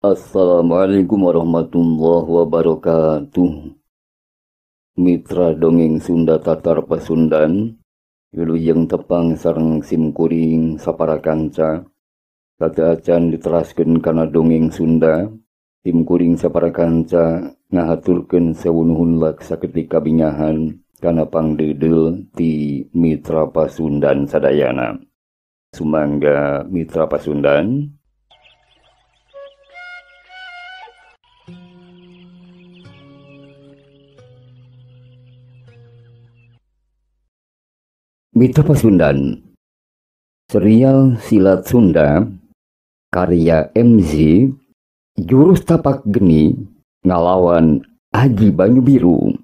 Assalamualaikum warahmatullahi wabarakatuh. Mitra dongeng Sunda Tatar Pasundan, wilujeng tepang sareng simkuring sapara kanca. Kata acan diteraskeun kana dongeng Sunda, simkuring sapara kanca ngahaturkeun sawunuhun lak saketika bingahan kana pangdeudel ti Mitra Pasundan sadayana. Sumangga Mitra Pasundan. Mitra Pasundan, serial silat Sunda, karya MZ, jurus tapak geni, ngalawan Aji Banyu Biru.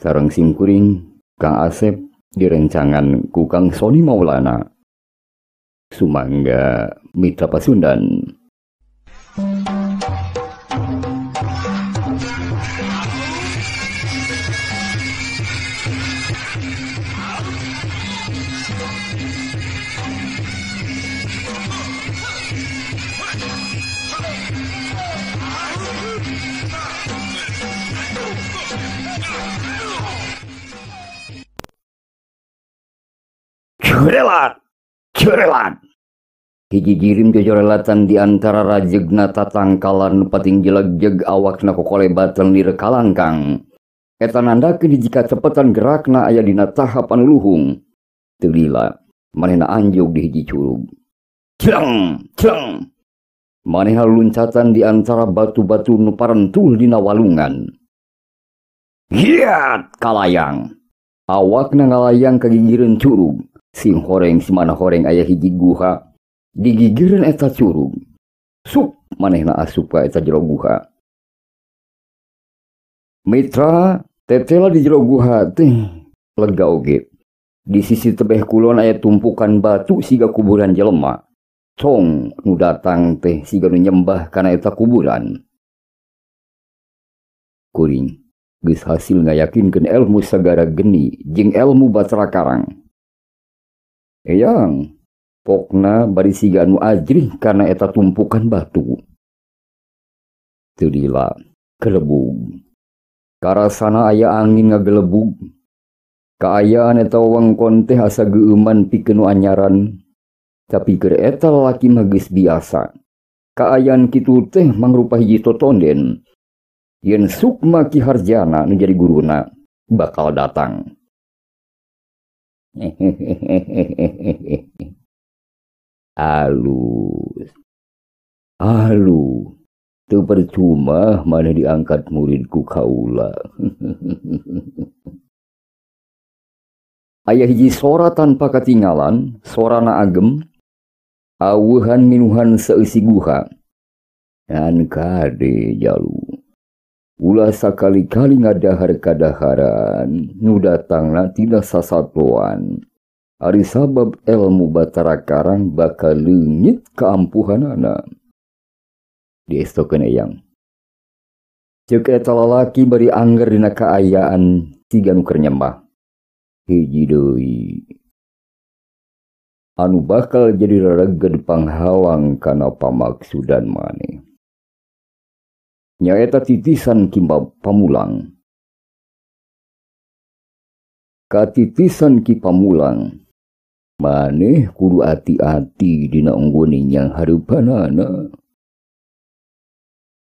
Sareng simkuring Kang Asep direncangan ku Kang Soni Maulana. Sumangga Mitra Pasundan. Corelat. Hiji jirim jojorelatan di antara rajegna tatangkalan pating jeleg-jeg awakna kokolebatan di rekalangkang. Eta nandakeun jika cepetan gerakna aya dina tahap anu luhung. Teu lila, manehna anjog di hiji curug. Clang. Manehna luncatan di antara batu-batu nu parentul dina walungan. Hiat kalayang. Awakna ngalayang kagigireun curug. Sing horeng si mana horeng aya hiji guha. Digigireun eta curug. Sup manehna asup ka eta jero guha. Mitra tetela di jero guha teh lega oge. Di sisi tebeh kulon aya tumpukan batu siga kuburan jelema. Cong nu datang teh siga nu nyembah kana eta kuburan. Kuring geus hasil ngayakinkeun ilmu sagara geni jeung ilmu batra karang. Eyang pokna bari siga anu ajrih karena eta tumpukan batu. Teu lila kelebug. Karasana aya angin ngagelebug. Kaayaan eta wewengkon teh asa geuman pikeun nu anyaran. Tapi keur eta lalaki mah geus biasa. Kaayaan kitu teh mangrupa hiji totonden. Yen Sukma Ki Harjana nu jadi guruna bakal datang. Alus teu percuma maneh diangkat muridku kaula. Aya hiji sora tanpa katinggalan, sorana agem, aweuhan minuhan saeusi guha. An kade jalu. Ulah sakali-kali ngadahar kadaharan, nu datangna tidak sasatuan. Ari sabab ilmu batara karang bakal leungit kaampuhanana. Diestokeun eyang. Ceuk eta lalaki bari angger dina kaayaan siga nu keur nyembah. Hiji deui. Anu bakal jadi rereged panghalang kana pamaksudan maneh. Nyaeta titisan Kimbab Pamulang. Katitisan Ki Pamulang. Maneh kudu ati-ati dina ungguni nyang hareupanana.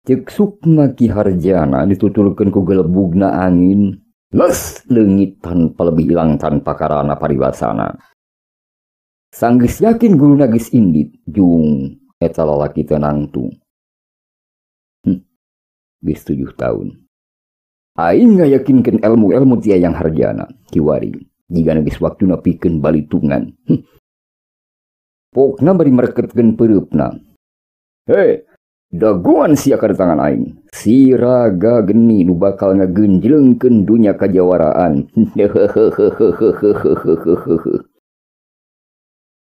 Ceuk Sukma Ki Harjana ditutulkeun ku gelebugna angin. Les leungit tanpa lebih ilang tanpa karana pariwasana. Sanggeus yakin guruna geus indit jung eta lalaki teh nangtung. Geus 7 tahun. Aing ngayakinkeun ilmu-ilmu ti Ayang Harjana, kiwari. Jigana geus waktuna pikeun balitungan. Pokna bari mereketkeun peureupna. Hei, daguan sia ka tangan aing. Si raga geni nu bakal ngageunjleungkeun dunya kajawaraan.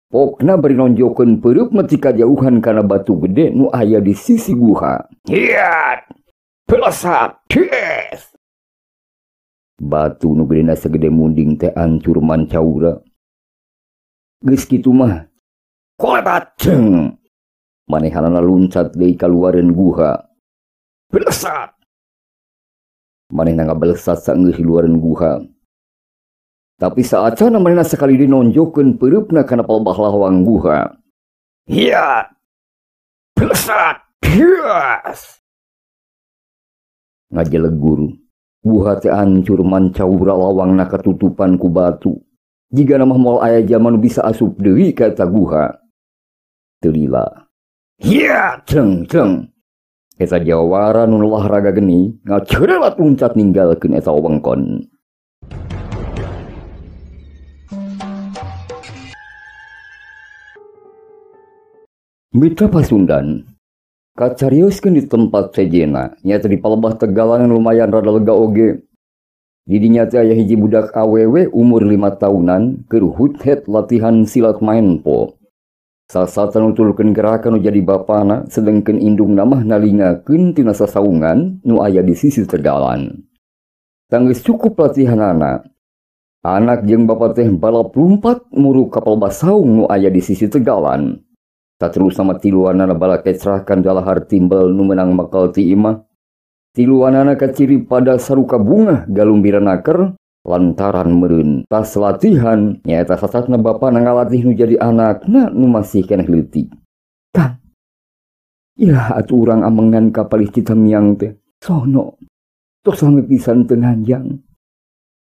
Pokna bari nonjokeun peureupna ti kajauhan kana batu gede nu aya di sisi guha. Hiat! Pelesat, yes. Batu nu gedena segede munding teh ancur mancaura. Geus kitu mah, kolebat ceng. Manehanana luncat deui kaluareun guha. Belesat. Manehna ngabelesat saenggeus di luareun guha. Tapi saacana manehna sekali dinonjokeun peurupna kana palebah lawang guha. Hiat. Belesat. Hias. Ngajelegur. Guha teh hancur mancaura lawangna katutupan ku batu. Jika nama moal aya zaman bisa asup deui ka eta guha. Teu lila. Hiya, ceng. Eta jawara nu olahraga geni ngaceurelat luncat ninggalkeun eta wewengkon. Mitra Pasundan kacarioskeun di tempat sejena nyata di palebah Tegalan lumayan rada lega oge. Di dinya teh aya hiji budak awewe umur 5 tahunan keur hut-het latihan silat maenpo. Sasata nutulkeun gerakan nu jadi bapana sedengkeun indungna mah nalingakeun tina sasaungan nu aya di sisi Tegalan. Tanggeus cukup latihanana. Anak jeung bapa teh balap lumpat muru ka palebah saung nu aya di sisi Tegalan. Saterus sama tiluanana bala kecrahkan dalahar timbal nu menang makal ti imah. Tiluanana kaciri pada saruka bunga galumbiranaker lantaran meureun tas latihan nyaeta sasatna bapana ngalatih nu jadi anakna nu masih keneh leutik. Kang, ilah atuh urang amengan ka palih Citamiang teh. Sono, tos sami pisan teu nganjang.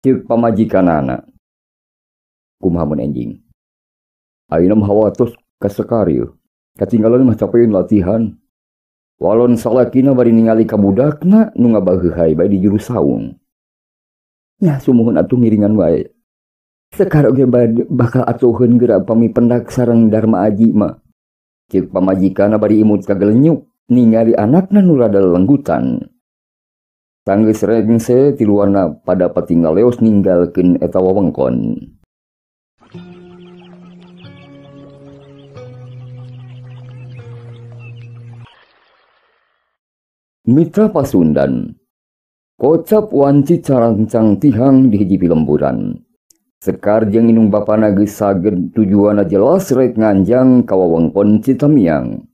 Ceuk pamajikanana. Kumaha mun enjing? Ayeuna mah hawatos ka Sekar yeuh. Katinggalan mah capeun latihan. Walon salakina bari ningali ka budakna nu ngabaheuhai bae di juru saung. Nya sumuhun atuh ngiringan wae. Sekar oge bakal atuheun geura pami pendak sareng Darma Aji mah. Ceuk pamajikana bari imut kagelenyuk ningali anakna nu rada lelenggutan. Tanggeus rengse tiluana pada patinggal leos ninggalkeun eta wewengkon. Mitra Pasundan kocap wanci carancang tihang di hiji lemburan. Sekar jeung indung bapana geus saged tujuanna jelas rek nganjang ka wewengkon Citamiang.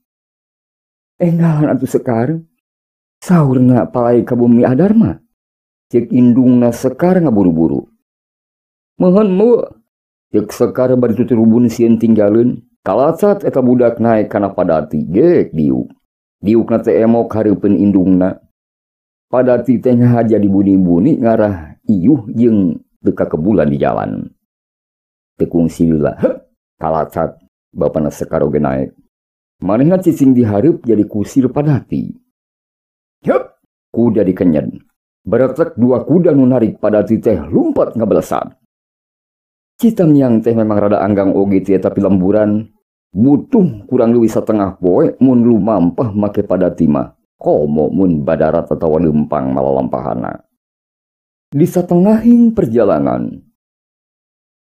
Enggalan atuh Sekar. Saurna palai ka bumi Adarma. Ceuk indungna Sekar ngaburu-buru. Mohon mu. Ceuk Sekar bari tuturubun sieun tinggaleun. Kalacat eta budak naek kana padati geek diuk. Diukna teh emok hareupeun indungna. Padati teh ngahaja dibuni-buni ngarah iuh jeung teu kakebulan di jalan. Teu kungsi lila. Kalacat bapana Sekar oge naek. Manehna cicing dihareup jadi kusir padati. Hup, kuda dikenyed. Baretek dua kuda nu narik padati teh lumpat ngabelesat. Citamiang teh memang rada anggang oge ti eta pilemburan. Butuh kurang leuwih satengah poe mun lumampah make padati mah. Komo mun badarat atawa leumpang malalampahana. Di satengahing perjalanan.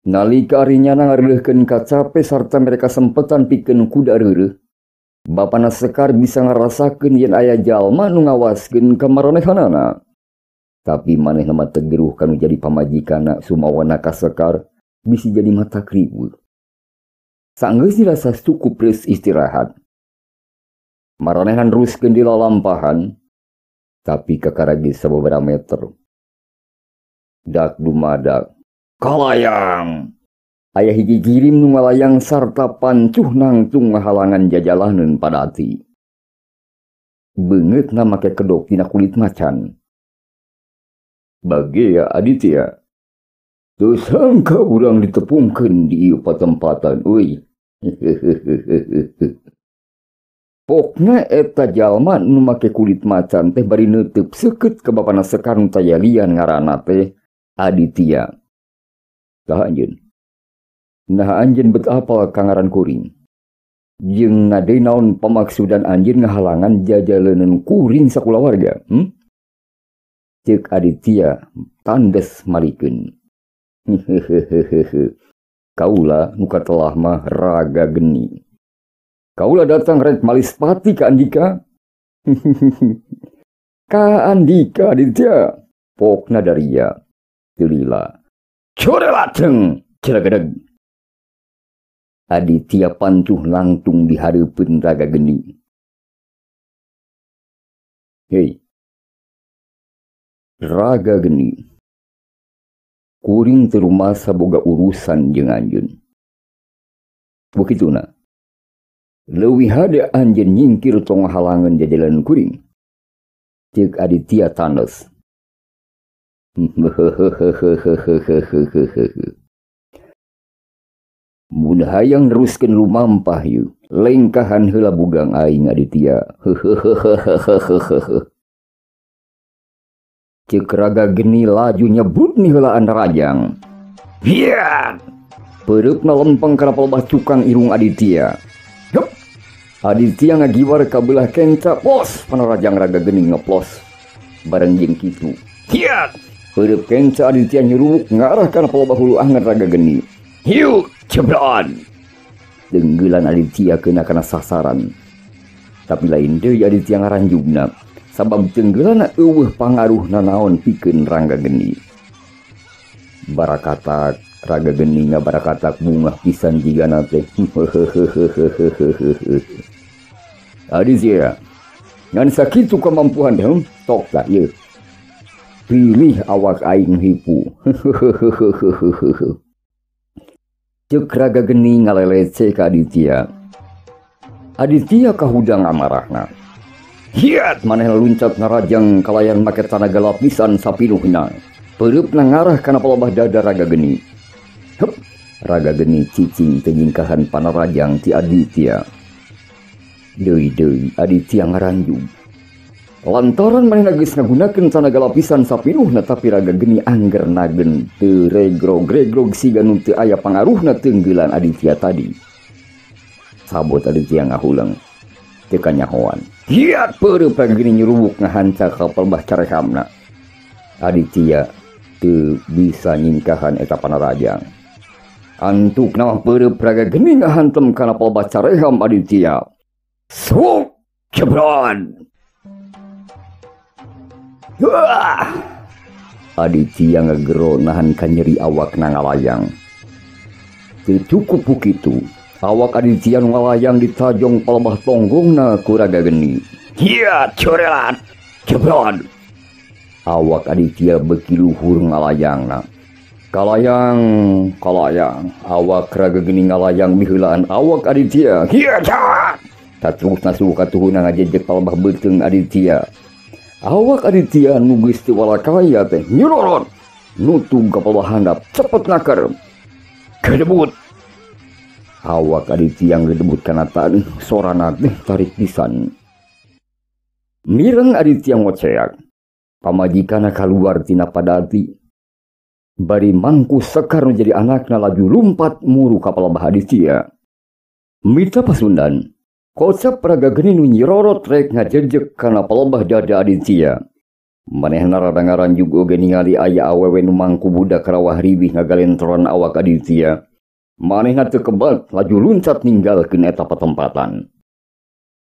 Nalika arinyana ngareuleuhkeun kacape sarta mereka sempetan pikeun kuda reureuh. Bapana Sekar bisa ngarasakeun yen aya jalma nu ngawaskeun kamaronehanana. Tapi manehna mah teu geuruh kanu jadi pamajikanna sumawana ka Sekar bisi jadi mata kriweuh. Saenggeus dirasa cukup reus istirahat. Maranehan ruskeun di lalampahan, tapi kakaragi sababaraha meter. Dak dumadak, kalayang! Aya hiji girim nu ngalayang sarta pancuh nangtung ngahalangan jajalaneun padati. Beungeutna make kedok tina kulit macan. Bagea Aditya. Teu sangka urang ditepungkeun di ieu patempatan euy. Pokna eta jalma nu make kulit macan teh bari neuteub seukeut ka bapana Sekar nu tayalian ngaranna teh Aditya. Saha anjeun? Nah anjeun bet apal kangaran kuring. Jeung nadeui naon pamaksudan anjeun ngahalangan jajaleuneun kuring sakulawarga? Ceuk Aditya tandes malikeun. Kaula nu katelah mah raga geni. Kaula datang rek malispati ka Andika. Ka Andika Aditya. Pokna daria. Teu lila. Corelateng. Ciragedeg. Aditya pantuh langtung di hareupeun Raga Geni. Hei, Raga Geni, kuring teu rumasa boga urusan jeung anjeun. Begituna, leuwih hade anjeun nyingkir tong halangan jajalan kuring. Ceuk Aditya tandos. Mun hayang neruskeun lumampah yeuh, lengkahan heula bugang aing Aditya. Ceuk Raga Geni laju nyebut ni heulaan rajang. Hiat! Pereupna lempeng kana pelebah cukang irung Aditya. Hup! Aditya ngagiwar ka belah kenca, pos panarajang Raga Geni ngeplos. Bareng jeung kitu. Hiat! Pereup kenca Aditya nyeruk ngarah kana pelebah hulu angan Raga Geni. Hiu! Jebron! Denggelan Aditya kena sasaran. Tapi lain deui Aditya ngaranjugna. Sabab denggelan eueuh pangaruhna naon pikeun Raga Geni. Barakatak Raga Geni ngabarakatak bungah pisan jigana teh. Aditya, ngan sakitu kemampuan deh, tok lah ieu. Pilih awak aing hipu. Ceuk Raga Geni ngalelece ka Aditya. Aditya kahudang amarahna. Hiat maneh luncat narajang kalayan make tanaga lapisan sapinuhna. Pereupna ngarah kana pelebah dada Raga Geni. Hup! Raga Geni cicing teu nyingkahan panarajang ti Aditya. Deui Aditya ngaranjug. Lantaran manehna geus ngagunakeun tanaga lapisan sapinuhna tapi Raga Geni angger nagen teu regrog-regrog siga nu teu aya pangaruhna tenggelan Aditya tadi. Sabot Aditya ngahulang. Teu kanyahoan. Hiat pereup Raga Geni nyerubuk ngahancak ka pelebah carehamna. Aditya teu bisa nyingkahan eta panarajang. Antuk nama pereup Raga Geni ngahantem kana pelebah careham Aditya. Sok jebron! Wah! Aditya ngegero nahan ka nyeri awak na ngalayang. Teu cukup kitu, awak Aditya nu ngalayang ditajong pelebah tonggongna ku Raga Geni. Hiat corelat, jebron! Awak Aditya beuki luhur ngalayangna. Kalayang, awak Raga Geni ngalayang miheulaan awak Aditya. Hiat! Tatrusna suhu katuhuna ngajejek pelebah beuteung Aditya. Awak Aditya nu geus teu walakaya teh nyurorot nutug ka pelebah handap cepet naker. Kedebut. Awak Aditya ngedebut kana tadi sorana teh tarik pisan. Mireng Aditya ngoceak. Pamajikana kaluar tina padati. Bari mangku sekar nu jadi anakna laju lumpat muru ka pelebah Aditya. Mita pasundan. Kocap Raga Geni nu nyirorot rek ngajejek kana pelebah dada Aditya. Manehna rada ngaranjug oge ningali aya awewe nu mangku budak rawah riwih ngagalentoran awak Aditya. Manehna teu kebal laju luncat ninggalkeun eta patempatan.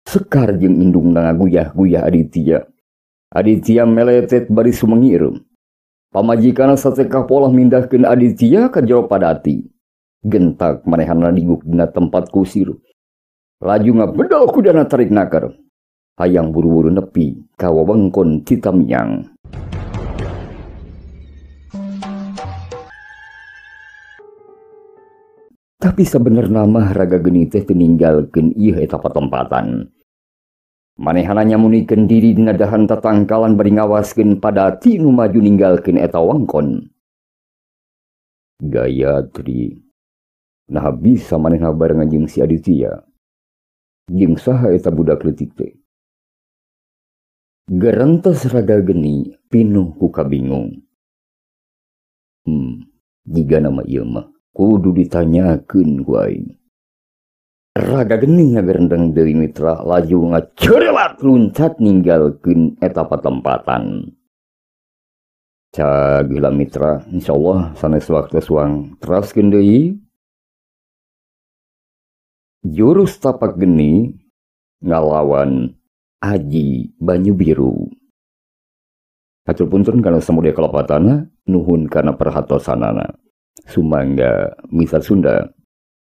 Sekar jeung indungna ngaguyah-guyah Aditya. Aditya meletet bari sumengir. Pamajikana satekah polah mindahkeun Aditya ka jero padati. Gentak manehna diguk dina tempat kusir. Laju ngabedal kudana tarik nakar. Hayang buru-buru nepi ka wewengkon Citamyang. Tapi sebenarnya mah Raga Geni teh tininggalkeun ieu eta patempatan. Manehna nyamunikeun diri dina dahan tatangkalan bari ngawaskeun padati nu maju ninggalkeun eta wewengkon. Gayatri. Nah bisa manehna barengan jeung si Aditya. Jeung saha eta budak leutik teh. Gerentes Raga Geni pinuh ku kabingung. Jiga nama ieu mah kudu ditanyakeun ku aing. Raga Geni ngagerendeng deui mitra laju ngaceurelat luncat ninggalkeun eta patempatan. Cageula mitra, insyaallah sanes waktu suang teraskeun deui. Jurus tapak Geni ngalawan Aji Banyu Biru. Haturpunten kana samudaya kalapatana nuhun kana perhatosanana. Sumangga Misa Sunda.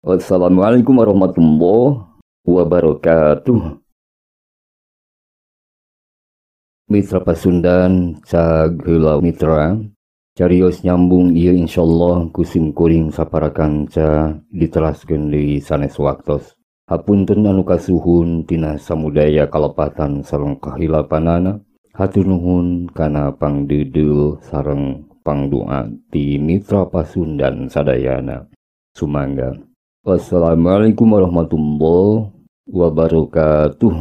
Wassalamualaikum warahmatullahi wabarakatuh. Mitra Pasundan cag heula mitra carios nyambung ieu insyaallah kusim kuring saparakanca diteraskeun deui sanes waktos. Hapunten anu kasuhun tina samudaya kalepatan sareng kahilapanana. Hatur nuhun kana pangdeudeuh sareng pangdoa ti Mitra Pasundan sadayana. Sumangga. Wassalamualaikum warahmatullahi wabarakatuh.